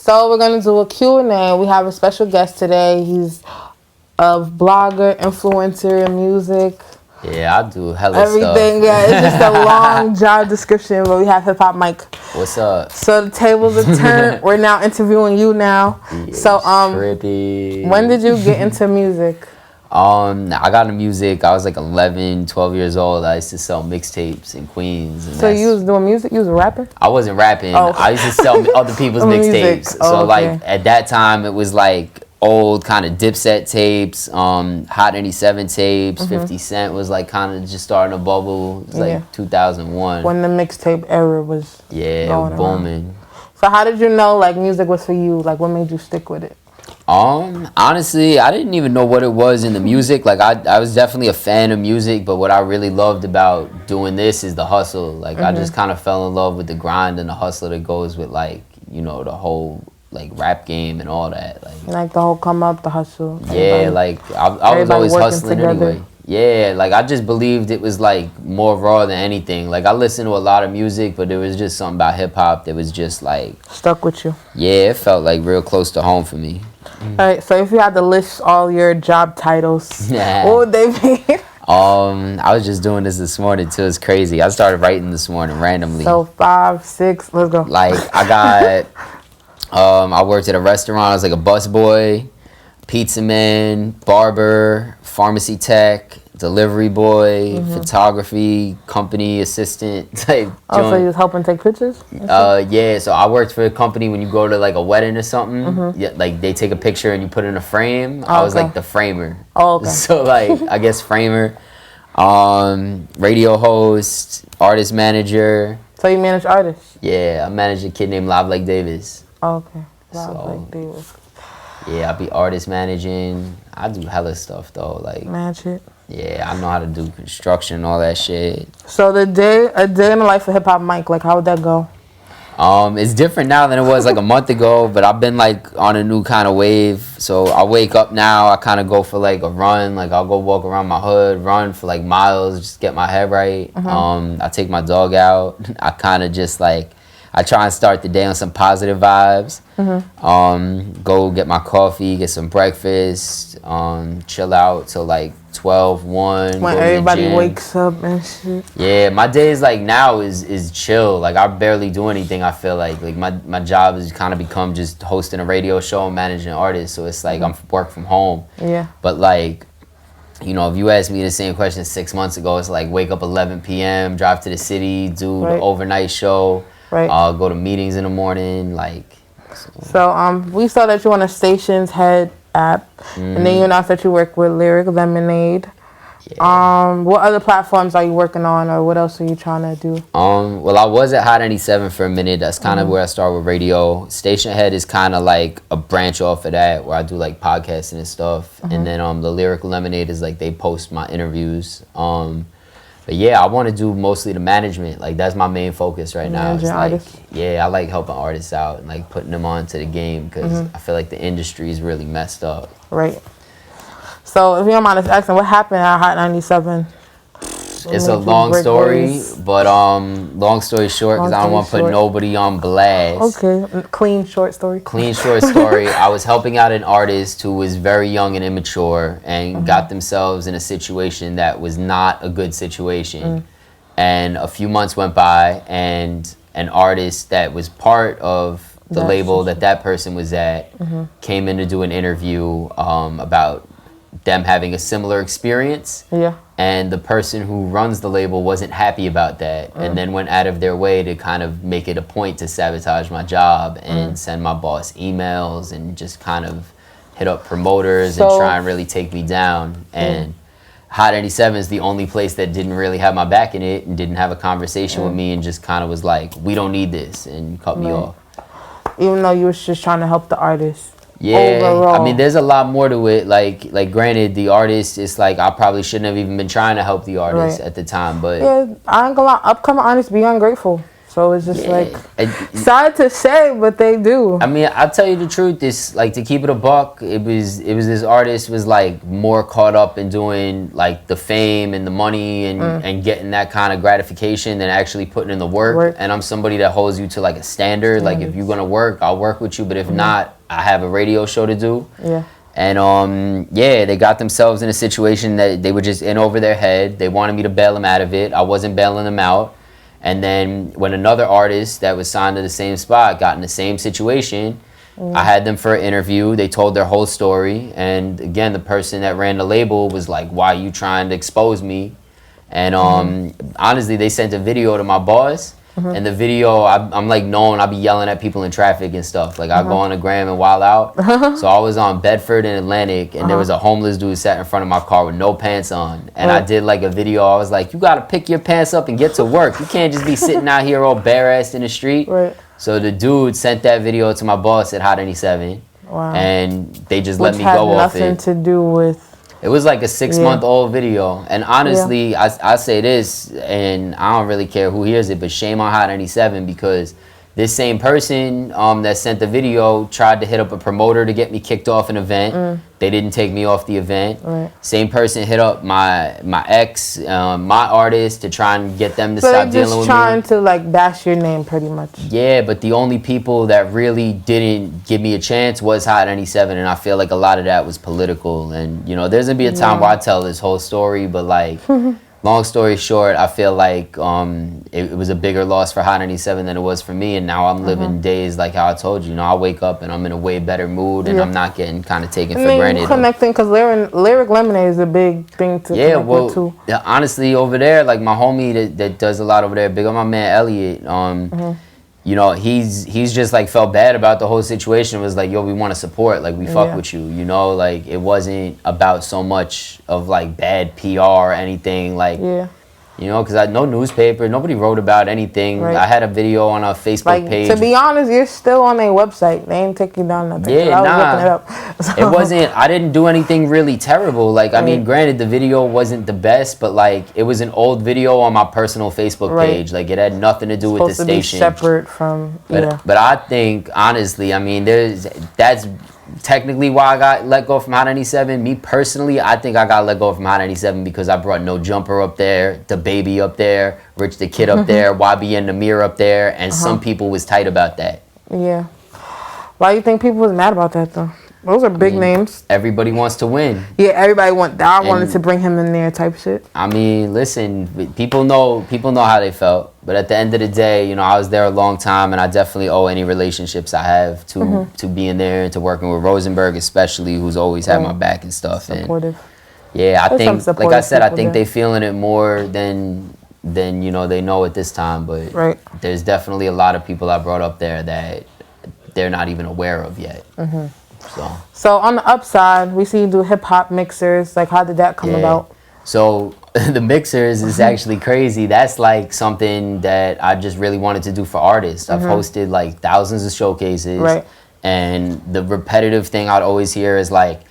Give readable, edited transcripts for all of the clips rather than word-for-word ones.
So we're going to do a Q&A. We have a special guest today. He's a blogger, influencer, music. Yeah, I do hella everything. stuff. Yeah, it's just a long job description, but we have HipHopMike. What's up? So the tables are turned. We're now interviewing you now. Yeah, so trippy. When did you get into music? I got into music. I was like 11, 12 years old. I used to sell mixtapes in Queens. And so you was doing music? You was a rapper? I wasn't rapping. Oh. I used to sell other people's mixtapes. Oh, so okay. like at that time, it was like old kind of Dipset tapes, HOT97 tapes. 50 Cent was like kind of just starting to bubble. It was like 2001. When the mixtape era was it was booming. Around. So how did you know like music was for you? Like what made you stick with it? Honestly, I didn't even know what it was in the music. Like I was definitely a fan of music, but what I really loved about doing this is the hustle. Like I just kind of fell in love with the grind and the hustle that goes with like, you know, the whole like rap game and all that. Like the whole come up, the hustle. Yeah, like I was always hustling anyway. Yeah, like I just believed it was like more raw than anything. Like I listened to a lot of music, but there was just something about hip hop that was just like stuck with you. Yeah, it felt like real close to home for me. All right, so if you had to list all your job titles, what would they be? I was just doing this morning too. It's crazy. I started writing this morning randomly. So 5, 6, let's go. Like I got, I worked at a restaurant. I was like a busboy, pizza man, barber, pharmacy tech, delivery boy, photography company assistant type. Oh, so you was helping take pictures? Yeah. So I worked for a company when you go to like a wedding or something. Yeah, like they take a picture and you put it in a frame. I was like the framer. Oh, okay. So like I guess framer, radio host, artist manager. So you manage artists? Yeah, I managed a kid named Live Like Davis. Oh, okay. Live Like Davis. Yeah, I be artist managing. I do hella stuff though, like manage it. Yeah, I know how to do construction and all that shit. So a day in the life of HipHopMike, like how would that go? It's different now than it was like a month ago, but I've been like on a new kind of wave. So I wake up now, I kind of go for like a run. Like I'll go walk around my hood, run for like miles, just get my head right. I take my dog out. I kind of just like, I try and start the day on some positive vibes. Go get my coffee, get some breakfast, chill out till like 12, 1. When everybody wakes up and shit. Yeah, my days like now is chill. Like I barely do anything, I feel like. Like my job has kind of become just hosting a radio show and managing artists. So it's like I'm work from home. Yeah. But like, you know, if you asked me the same question 6 months ago, it's like wake up 11 p.m., drive to the city, do the overnight show. Go to meetings in the morning, like. So we saw that you on a Stationhead app, and then you announced that you work with Lemonade. Yeah. What other platforms are you working on, or what else are you trying to do? Well, I was at HOT97 for a minute. That's kind of where I started with radio. Stationhead is kind of like a branch off of that, where I do like podcasting and stuff. And then the Lyrical Lemonade is like they post my interviews. But yeah, I want to do mostly the management. Like that's my main focus right now. It's like, yeah, I like helping artists out and like putting them onto the game because I feel like the industry is really messed up. Right. So if you don't mind us asking, what happened at HOT97? It's a long story, but long story short, because I don't want to put nobody on blast. Okay, clean short story. Clean short story. I was helping out an artist who was very young and immature and got themselves in a situation that was not a good situation. And a few months went by, and an artist that was part of the label that person was at came in to do an interview about them having a similar experience. Yeah. And the person who runs the label wasn't happy about that and then went out of their way to kind of make it a point to sabotage my job and send my boss emails and just kind of hit up promoters and try and really take me down. And HOT97 is the only place that didn't really have my back in it and didn't have a conversation with me and just kind of was like, we don't need this, and cut me off. Even though you was just trying to help the artist. Yeah, overall. I mean, there's a lot more to it. Like granted, the artist, it's like I probably shouldn't have even been trying to help the artist at the time, but yeah, I ain't gonna lie, upcoming artists be ungrateful. So it's just sad to say, but they do. I mean, I'll tell you the truth. This, like, to keep it a buck, it was this artist was like more caught up in doing like the fame and the money and getting that kind of gratification than actually putting in the work. And I'm somebody that holds you to like a standard. Like, if you're gonna work, I'll work with you. But if not, I have a radio show to do. Yeah. And they got themselves in a situation that they were just in over their head. They wanted me to bail them out of it. I wasn't bailing them out. And then when another artist that was signed to the same spot got in the same situation, I had them for an interview. They told their whole story. And again, the person that ran the label was like, why are you trying to expose me? And honestly, they sent a video to my boss. And the video, I'm like known, I be yelling at people in traffic and stuff. Like, I go on the gram and wild out. So I was on Bedford and Atlantic, and there was a homeless dude sat in front of my car with no pants on. And I did like a video. I was like, you got to pick your pants up and get to work. You can't just be sitting out here all bare-assed in the street. So the dude sent that video to my boss at HOT97. Wow. And they just let me go off it. Nothing to do with... It was like a 6-month-old video. And honestly, I say this, and I don't really care who hears it, but shame on HOT97, because this same person that sent the video tried to hit up a promoter to get me kicked off an event. They didn't take me off the event. Same person hit up my ex, my artist, to try and get them to stop dealing with me. So they're just trying to like bash your name pretty much. Yeah, but the only people that really didn't give me a chance was HOT97, and I feel like a lot of that was political. And, you know, there's going to be a time where I tell this whole story, but like... Long story short, I feel like it was a bigger loss for HOT97 than it was for me, and now I'm living days like how I told you. You know, I wake up and I'm in a way better mood, and I'm not getting kind of taken for granted. Connecting, because Lyric Lemonade is a big thing to connect with too. Yeah, honestly, over there, like my homie that does a lot over there, big up my man Elliot. You know, he's just like felt bad about the whole situation. Was like, yo, we want to support, like we fuck with you, you know, like it wasn't about so much of like bad PR or anything, like you know, because I no newspaper, nobody wrote about anything. I had a video on a Facebook page. To be honest, you're still on their website. They ain't taking down nothing. Yeah, I was looking it up. So. It wasn't. I didn't do anything really terrible. Like, I mean, granted, the video wasn't the best, but like, it was an old video on my personal Facebook page. Like, it had nothing to do with the station. To be separate from. But I think honestly, I mean, that's technically why I got let go from HOT97. Me personally, I think I got let go from HOT97 because I brought No Jumper up there, The Baby up there, Rich the Kid up there, YB and Namir up there, and some people was tight about that. Yeah. Why do you think people was mad about that though? Those are big names. Everybody wants to win. Yeah, everybody wanted to bring him in there type shit. I mean, listen, people know how they felt. But at the end of the day, you know, I was there a long time, and I definitely owe any relationships I have to being there and to working with Rosenberg, especially, who's always had my back and stuff. Supportive. And yeah, I think, like I said, I think they feeling it more than you know they know at this time. But there's definitely a lot of people I brought up there that they're not even aware of yet. So on the upside, we see you do hip hop mixers. Like, how did that come about? So the mixers is actually crazy. That's like something that I just really wanted to do for artists. I've hosted like thousands of showcases, and the repetitive thing I'd always hear is like,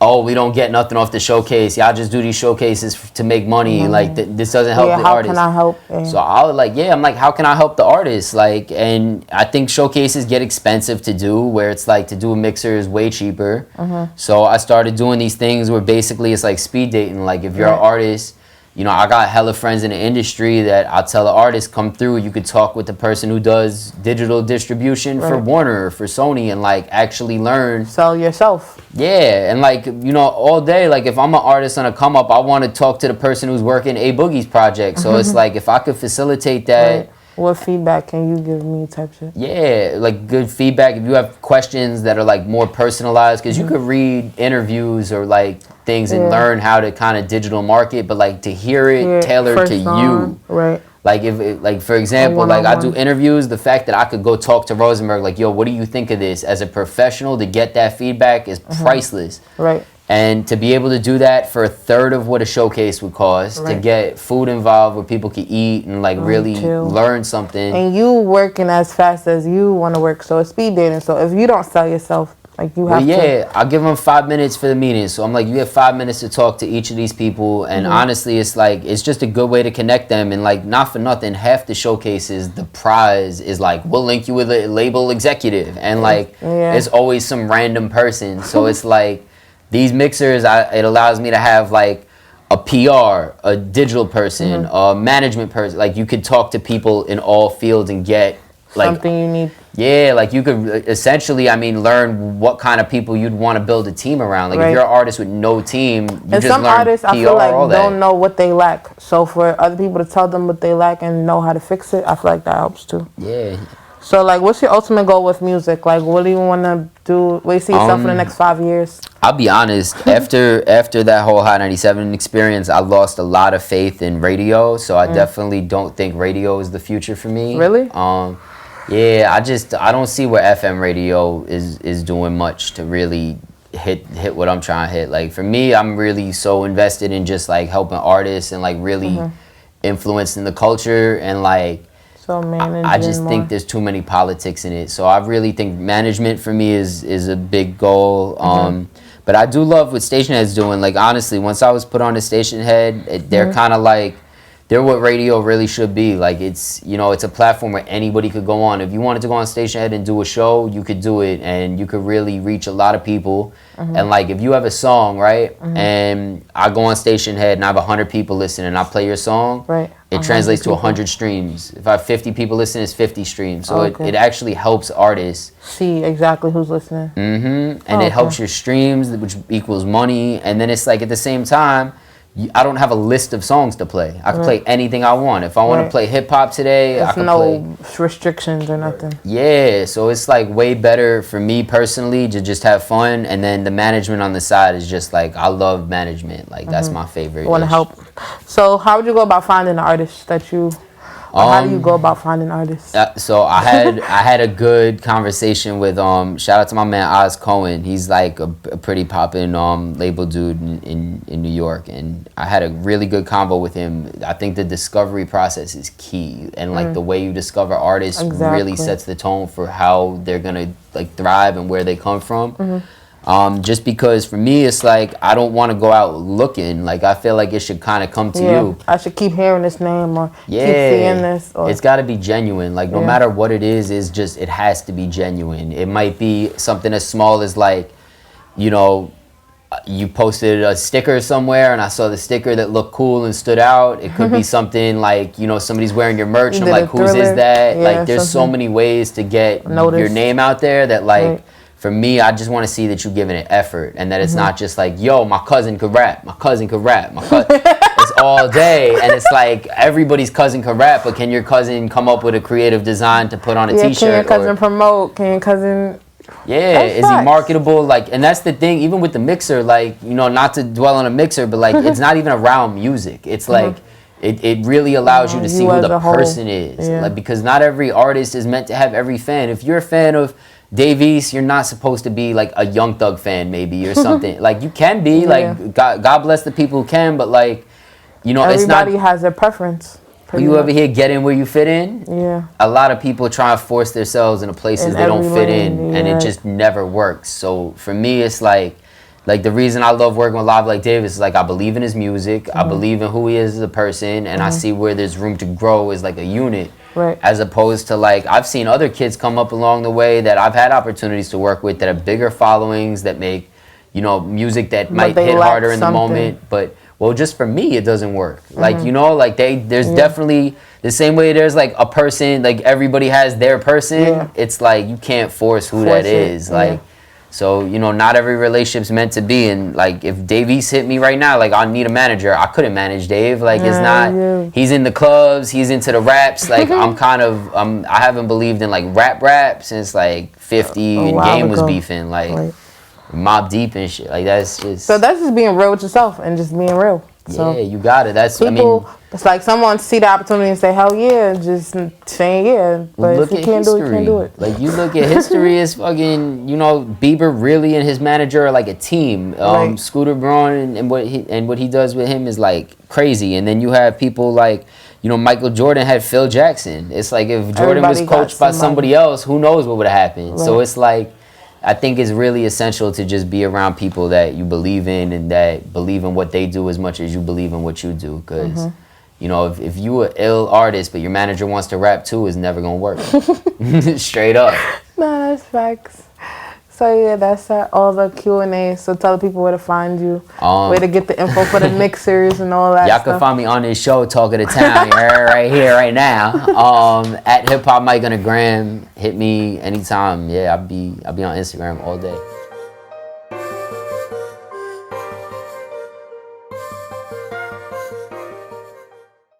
oh, we don't get nothing off the showcase. Y'all just do these showcases to make money. Like, this doesn't help the artist. How can I help? So I was like, I'm like, how can I help the artist? Like, and I think showcases get expensive to do, where it's like to do a mixer is way cheaper. So I started doing these things where basically it's like speed dating. Like, if you're an artist, you know, I got hella friends in the industry that I'll tell the artist, come through, you could talk with the person who does digital distribution for Warner or for Sony, and like actually learn. Sell yourself. Yeah, and like, you know, all day, like if I'm an artist on a come up, I want to talk to the person who's working A Boogie's project. So it's like, if I could facilitate that. What feedback can you give me type shit? Yeah, like good feedback. If you have questions that are like more personalized, because you could read interviews or like things and learn how to kind of digital market, but like to hear it tailored to you. Like, if like for example, like I do interviews, the fact that I could go talk to Rosenberg, like, yo, what do you think of this? As a professional, to get that feedback is priceless. And to be able to do that for a third of what a showcase would cost, to get food involved where people can eat and like really learn something. And you working as fast as you want to work, so it's speed dating. So if you don't sell yourself, Like you have yeah, I'll give them 5 minutes for the meeting. So I'm like, you have 5 minutes to talk to each of these people. And honestly, it's like, it's just a good way to connect them. And like, not for nothing, half the showcases, the prize is like, we'll link you with a label executive. And like, it's always some random person. So it's like, these mixers, it allows me to have like a PR, a digital person, a management person. Like you could talk to people in all fields and get like something you need. Yeah, like you could essentially, I mean, learn what kind of people you'd want to build a team around. Like if you're an artist with no team, you just some learn artists, PR, I feel like, all that. don't know what they lack. So for other people to tell them what they lack and know how to fix it, I feel like that helps too. Yeah. So like, what's your ultimate goal with music? Like, what do you want to do? Where you see yourself in the next 5 years? I'll be honest. After that whole HOT97 experience, I lost a lot of faith in radio. So I definitely don't think radio is the future for me. Really? Yeah, I don't see where FM radio is doing much to really hit what I'm trying to hit. Like for me, I'm really so invested in just like helping artists and like really influencing the culture and like. So I just think there's too many politics in it. So I really think management for me is a big goal. But I do love what Stationhead's doing. Like honestly, once I was put on the Stationhead, they're kind of like, they're what radio really should be. Like it's, you know, it's a platform where anybody could go on. If you wanted to go on Stationhead and do a show, you could do it, and you could really reach a lot of people. And like if you have a song, right, and I go on Stationhead and I have 100 people listening, and I play your song, it translates to 100 streams. If I have 50 people listening, it's 50 streams. So it actually helps artists see exactly who's listening. And it helps your streams, which equals money. And then it's like at the same time, I don't have a list of songs to play. I can play anything I want. If I want to play hip hop today, I can play. No restrictions or nothing. Yeah, so it's like way better for me personally to just have fun, and then the management on the side is just like, I love management. Like that's my favorite. Want to help. So how would you go about finding an artist that you? How do you go about finding artists? So I had a good conversation with shout out to my man Oz Cohen. He's like a pretty poppin' label dude in New York, and I had a really good convo with him. I think the discovery process is key, and like the way you discover artists really sets the tone for how they're gonna like thrive and where they come from. Just because for me it's like I don't want to go out looking. Like I feel like it should kind of come to you. I should keep hearing this name or keep seeing this. Or it's got to be genuine. Like no matter what it is just it has to be genuine. It might be something as small as like, you know, you posted a sticker somewhere and I saw the sticker that looked cool and stood out. It could be something like, you know, somebody's wearing your merch and like, whose is that? Like there's so many ways to get your name out there that like. For me, I just want to see that you're giving it effort and that it's not just like, yo, my cousin could rap, my cousin could rap, my cousin. It's all day, and it's like everybody's cousin could rap, but can your cousin come up with a creative design to put on a t-shirt? Can your cousin promote? Can your cousin... Yeah, is he marketable? Like, and that's the thing, even with the mixer, like, you know, not to dwell on a mixer, but like, it's not even around music. It's like, it really allows you to see who the person is. Like, because not every artist is meant to have every fan. If you're a fan of Dave East, you're not supposed to be like a Young Thug fan maybe or something. Like you can be, like God bless the people who can, but like, you know, everybody has their preference. You ever hear get in where you fit in? Yeah. A lot of people try to force themselves into places they don't fit in, and it just never works. So for me, it's like the reason I love working with Live Like Davis is like I believe in his music, I believe in who he is as a person, and I see where there's room to grow as like a unit. Right. As opposed to like, I've seen other kids come up along the way that I've had opportunities to work with that have bigger followings, that make, you know, music that might hit harder in the moment. But, well, just for me, it doesn't work. Like, you know, like there's definitely the same way there's like a person, like everybody has their person. It's like, you can't force who that is. Like, so, you know, not every relationship's meant to be. And like, if Dave East hit me right now, like I need a manager. I couldn't manage Dave. Like it's not, he's in the clubs, he's into the raps. Like I haven't believed in like rap since like 50 and Game was beefing. Like Mob Deep and shit. Like that's just. So that's just being real with yourself and just being real. So yeah, you got it. That's people, it's like someone see the opportunity and say, hell yeah, just saying yeah. But if you can't do it, you can't do it. Like you look at history as fucking, you know, Bieber really and his manager are like a team. Scooter Braun and what he does with him is like crazy. And then you have people like, you know, Michael Jordan had Phil Jackson. It's like if Jordan was coached by somebody else, who knows what would have happened. So it's like, I think it's really essential to just be around people that you believe in and that believe in what they do as much as you believe in what you do. Because, you know, if you an ill artist, but your manager wants to rap too, it's never going to work. Straight up. No, that's facts. So yeah, that's all the Q&A. So tell people where to find you, where to get the info for the mixers and all that y'all stuff. can find me on this show, Talk of the Town, right here, right now. At HipHopMike on the gram. Hit me anytime. Yeah, I'll be on Instagram all day.